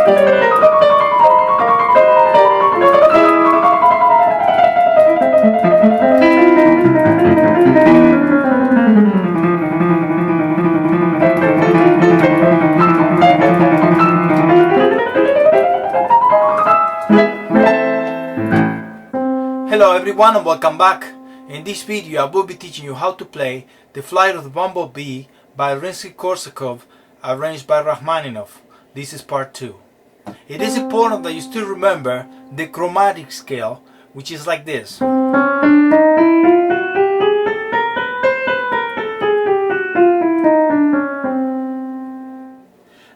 Hello everyone and welcome back. In this video I will be teaching you how to play The Flight of the Bumblebee by Rimsky-Korsakov, arranged by Rachmaninoff. This is part 2. It is important that you still remember the chromatic scale, which is like this.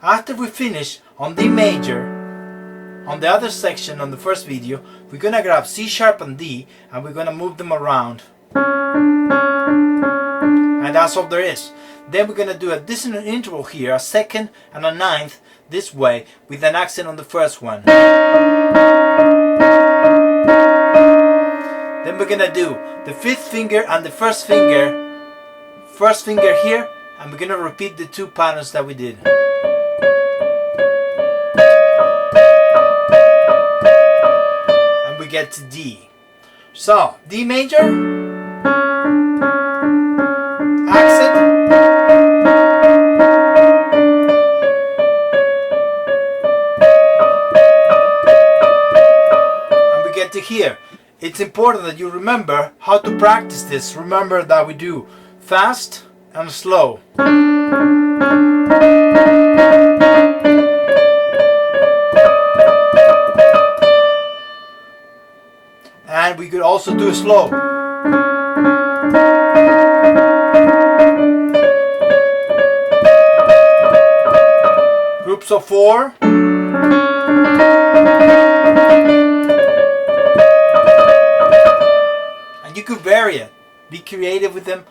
After we finish on D major, on the other section, on the first video, we're gonna grab C sharp and D and we're gonna move them around. And that's all there is. Then we're gonna do a dissonant interval here, a second and a ninth this way, with an accent on the first one. Then we're gonna do the fifth finger and the first finger here, and we're gonna repeat the two patterns that we did. Get to D. So D major, accent, and we get to here. It's important that you remember how to practice this. Remember that we do fast and slow. And we could also do slow. Groups of 4. And you could vary it. Be creative with them.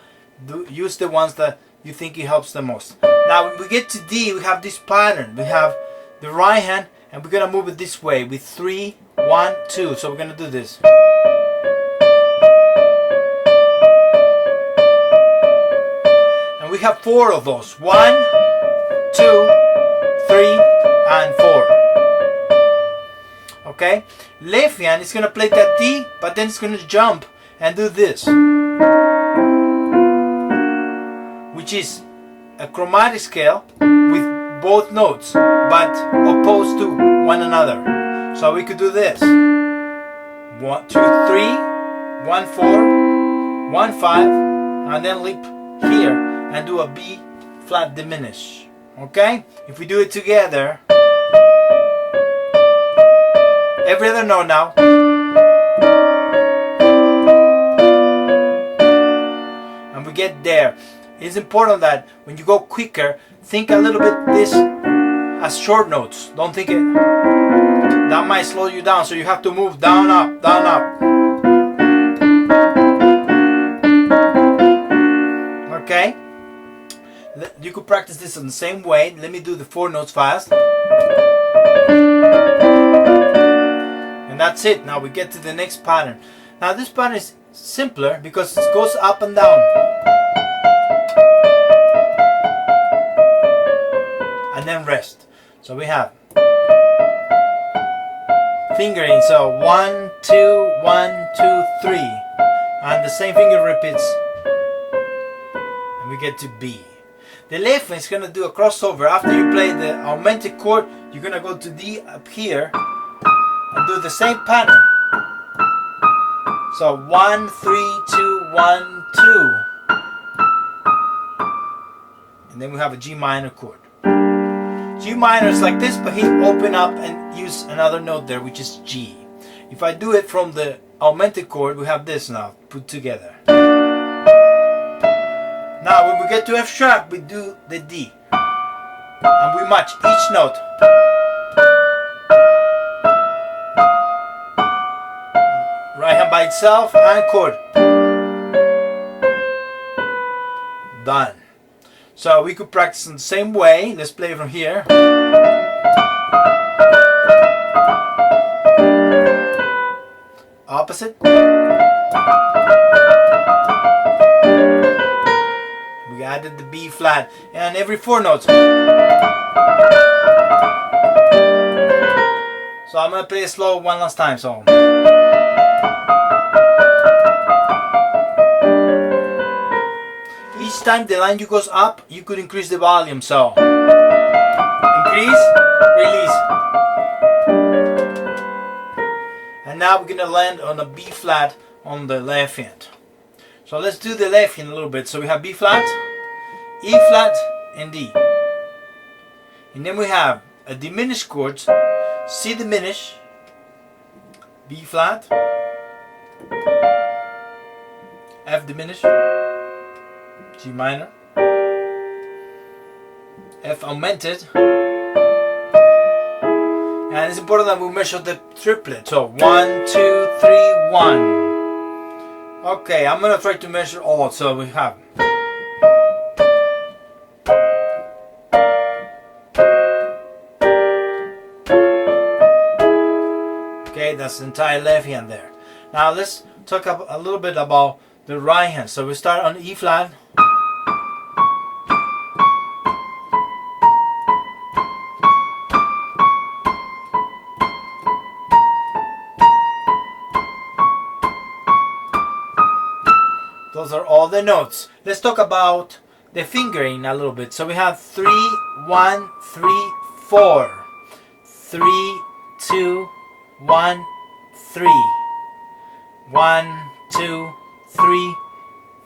Use the ones that you think it helps the most. Now when we get to D, we have this pattern. We have the right hand and we're going to move it this way with 3, 1, 2. So we're going to do this. We have 4 of those. 1, 2, 3, and 4. Okay? Left hand is going to play that D, but then it's going to jump and do this, which is a chromatic scale with both notes, but opposed to one another. So we could do this. 1, 2, 3, 1, 4, 1, 5, and then leap here and do a B flat diminish. Okay? If we do it together, every other note now. And we get there. It's important that when you go quicker, think a little bit this as short notes. Don't think it. That might slow you down, so you have to move down, up, down, up. Okay? You could practice this in the same way. Let me do the 4 notes fast. And that's it. Now we get to the next pattern. Now this pattern is simpler because it goes up and down. And then rest. So we have fingering. So 1, 2, 1, 2, 3. And the same finger repeats. And we get to B. The left hand is going to do a crossover. After you play the augmented chord, you're going to go to D up here and do the same pattern. So 1, 3, 2, 1, 2. And then we have a G minor chord. G minor is like this, but here open up and use another note there, which is G. If I do it from the augmented chord, we have this now put together. Now when we get to F sharp, we do the D. And we match each note. Right hand by itself and chord. Done. So we could practice in the same way. Let's play from here. Opposite. We added the B flat and every 4 notes. So I'm gonna play it slow one last time. So each time the line you goes up, you could increase the volume. So increase, release. And now we're gonna land on a B flat on the left hand. So let's do the left hand a little bit. So we have B flat, E flat, and D. And then we have a diminished chord, C diminished, B flat, F diminished, G minor, F augmented, and it's important that we measure the triplet. So 1, 2, 3, 1. Okay, I'm gonna try to measure all. So we have that's the entire left hand there. Now let's talk a little bit about the right hand. So we start on E flat. Those are all the notes. Let's talk about the fingering a little bit. So we have 3, 1, 3, 4. 3, 2, 1, 3. 1, 2, 3,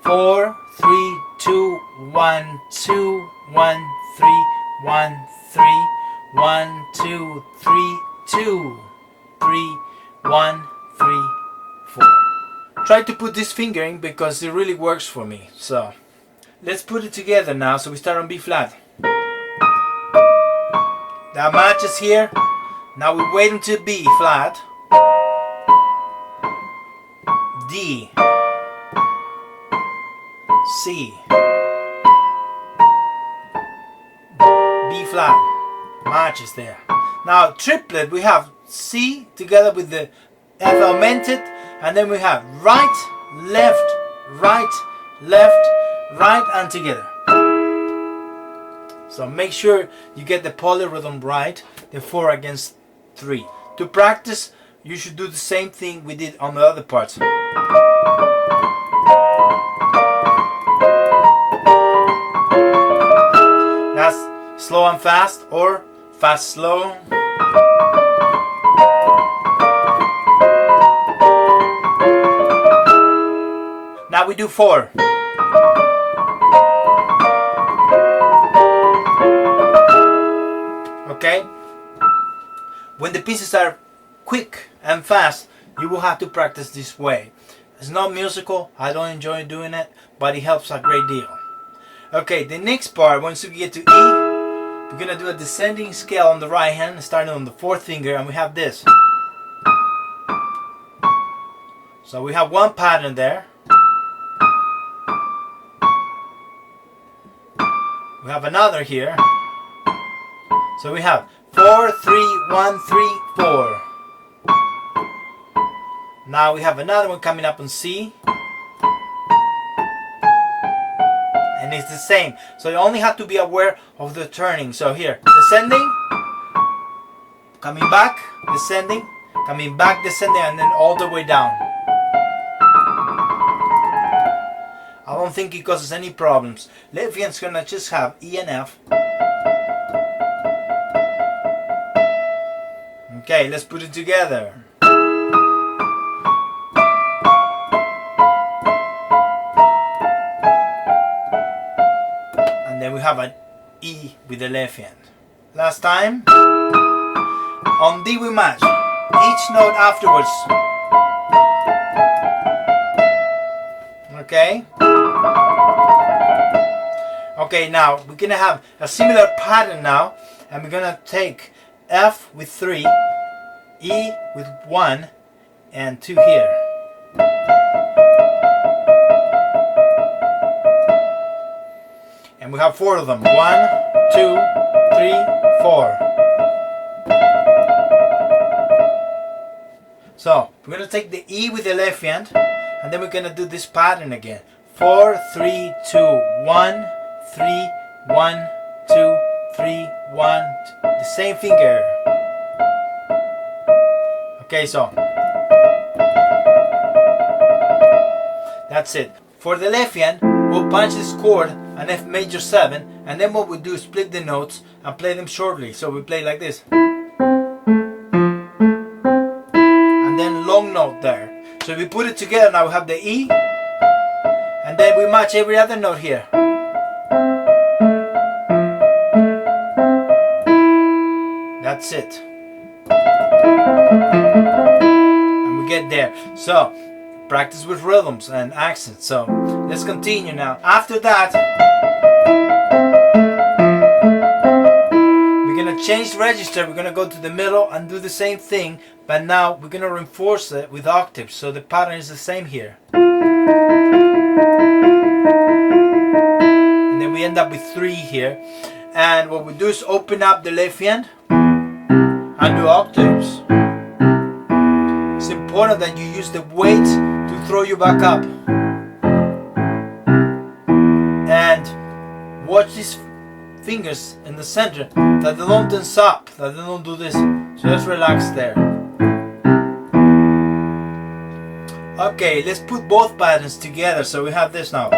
4. 3, 2, 1, 2, 1, 3, 1, 3. 1, 2, 3, 2, 3, 1, 3, 4. Try to put this fingering because it really works for me. So let's put it together now. So we start on B flat. That matches here. Now we wait until B flat, D, C, B flat, matches there. Now triplet, we have C together with the F augmented, and then we have right, left, right, and together. So make sure you get the polyrhythm right, the 4 against 3. To practice, you should do the same thing we did on the other parts. That's slow and fast, or fast slow. Now we do 4. Okay? When the pieces are quick and fast, you will have to practice this way. It's not musical, I don't enjoy doing it, but it helps a great deal. Okay, the next part, once we get to E, we're gonna do a descending scale on the right hand, starting on the 4th finger, and we have this. So we have one pattern there. We have another here. So we have 4, 3, 1, 3, 4. Now we have another one coming up on C. And it's the same. So you only have to be aware of the turning. So here, descending, coming back, descending, coming back, descending, and then all the way down. I don't think it causes any problems. Left hand's gonna just have E and F. Okay, let's put it together. And then we have an E with the left hand. Last time. On D we match. Each note afterwards. Okay? Okay, now we're gonna have a similar pattern now, and we're gonna take F with 3, E with 1, and 2 here. And we have 4 of them. 1, 2, 3, 4. So we're gonna take the E with the left hand, and then we're gonna do this pattern again. 4, 3, 2, 1, 3, 1, 2, 3, 1, the same finger. Okay, so that's it. For the left hand, we'll punch this chord, an F major 7, and then what we do is split the notes and play them shortly. So we play like this. And then long note there. So if we put it together, now we have the E, and then we match every other note here. That's it. And we get there. So practice with rhythms and accents. So let's continue now. After that, we're gonna change register. We're gonna go to the middle and do the same thing, but now we're gonna reinforce it with octaves. So the pattern is the same here. And then we end up with 3 here. And what we do is open up the left hand and do octaves. It's important that you use the weight to throw you back up. And watch these fingers in the center, that they don't tense up, that they don't do this. So just relax there. Okay, let's put both patterns together. So we have this now.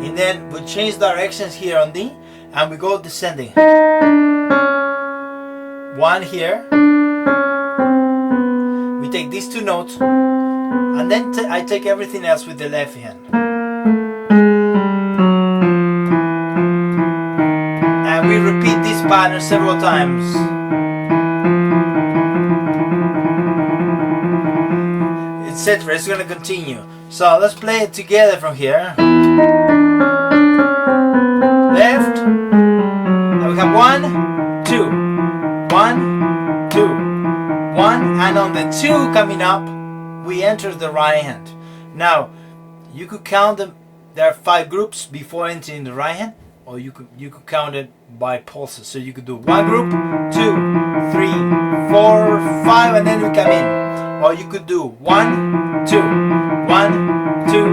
And then we change directions here on D, and we go descending. 1 here. We take these 2 notes, and then I take everything else with the left hand. And we repeat this pattern several times. Etc. It's going to continue. So let's play it together from here. Left. And we have 1, 2, 1, 2, 1, and on the 2 coming up, we enter the right hand. Now, you could count them. There are 5 groups before entering the right hand, or you could count it by pulses. So you could do 1 group, 2, 3, 4, 5, and then we come in. Or you could do 1, 2, 1, 2,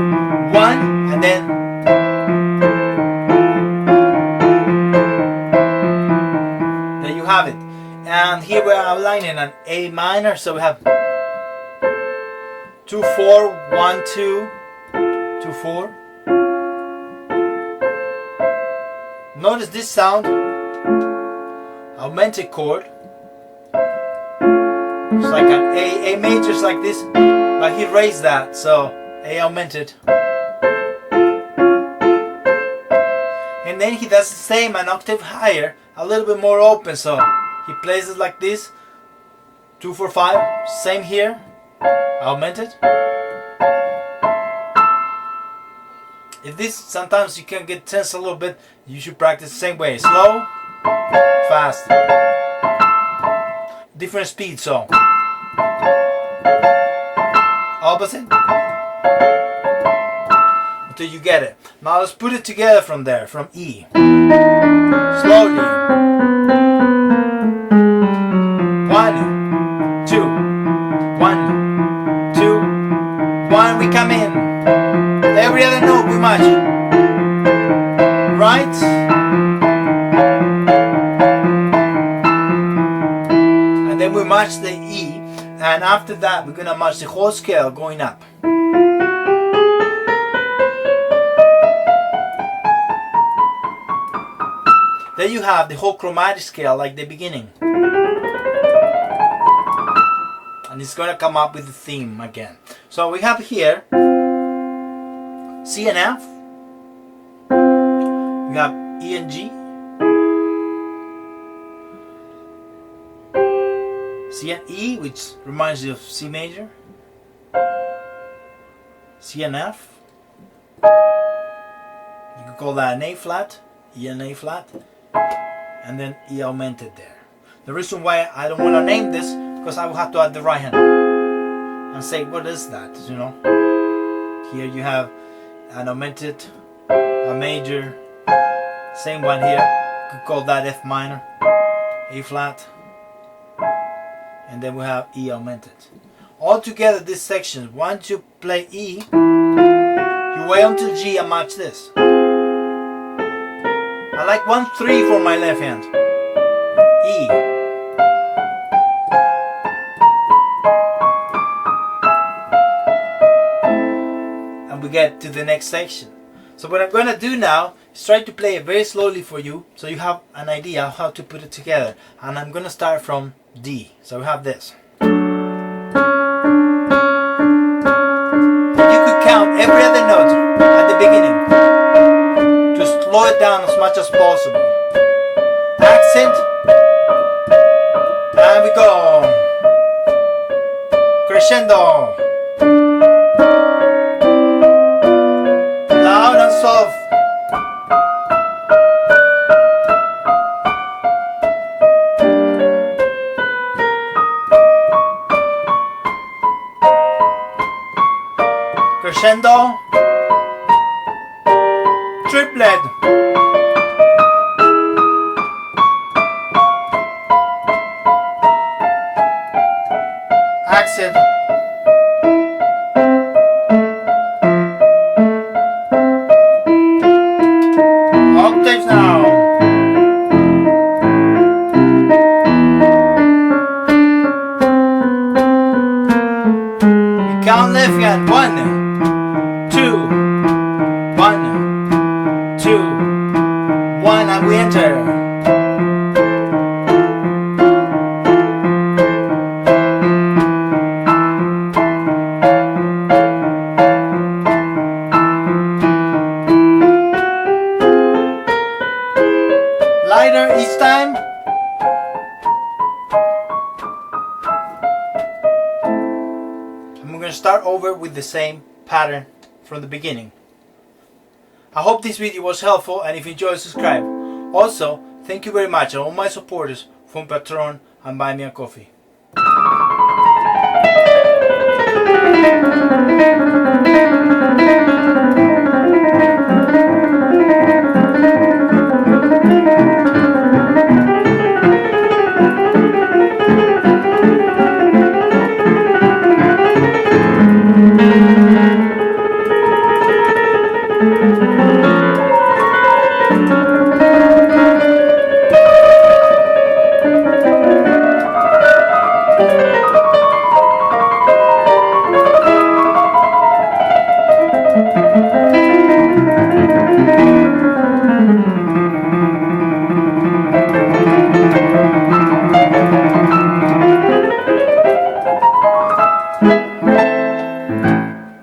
1, and then. There you have it. And here we're outlining an A minor, so we have 2, 4, 1, 2, 2, 4. Notice this sound, augmented chord. It's like an A major is like this, but he raised that, so A augmented. And then he does the same, an octave higher, a little bit more open, so he plays it like this. 2, 4, 5, same here, augmented. If this, sometimes you can get tense a little bit, you should practice the same way. Slow, fast. Different speed, so. Opposite. Until you get it. Now let's put it together from there, from E. Slowly. 1, 2, 1, 2, 1, we come in. Every other note we match. Right? And then we match the E. And after that, we're going to match the whole scale going up. There you have the whole chromatic scale like the beginning. And it's going to come up with the theme again. So we have here C and F. We have E and G. C and E, which reminds you of C major. C and F. You could call that an A flat, E and A flat, and then E augmented there. The reason why I don't want to name this, because I will have to add the right hand and say, what is that, you know? Here you have an augmented, a major, same one here. You could call that F minor, A flat, and then we have E augmented. All together, this section, once you play E, you wait until G and match this. I like 1-3 for my left hand. E. And we get to the next section. So what I'm going to do now is try to play it very slowly for you so you have an idea of how to put it together. And I'm going to start from D. So we have this. You could count every other note at the beginning to slow it down as much as possible. Accent, and we go. Crescendo. Loud and soft. Crescendo, triplet, accent, octaves now, we count left hand, 1, 2, 1, 2, 1, and we enter. Lighter each time. And we're going to start over with the same pattern from the beginning. I hope this video was helpful, and if you enjoyed, subscribe. Also, thank you very much to all my supporters from Patreon and Buy Me a Coffee.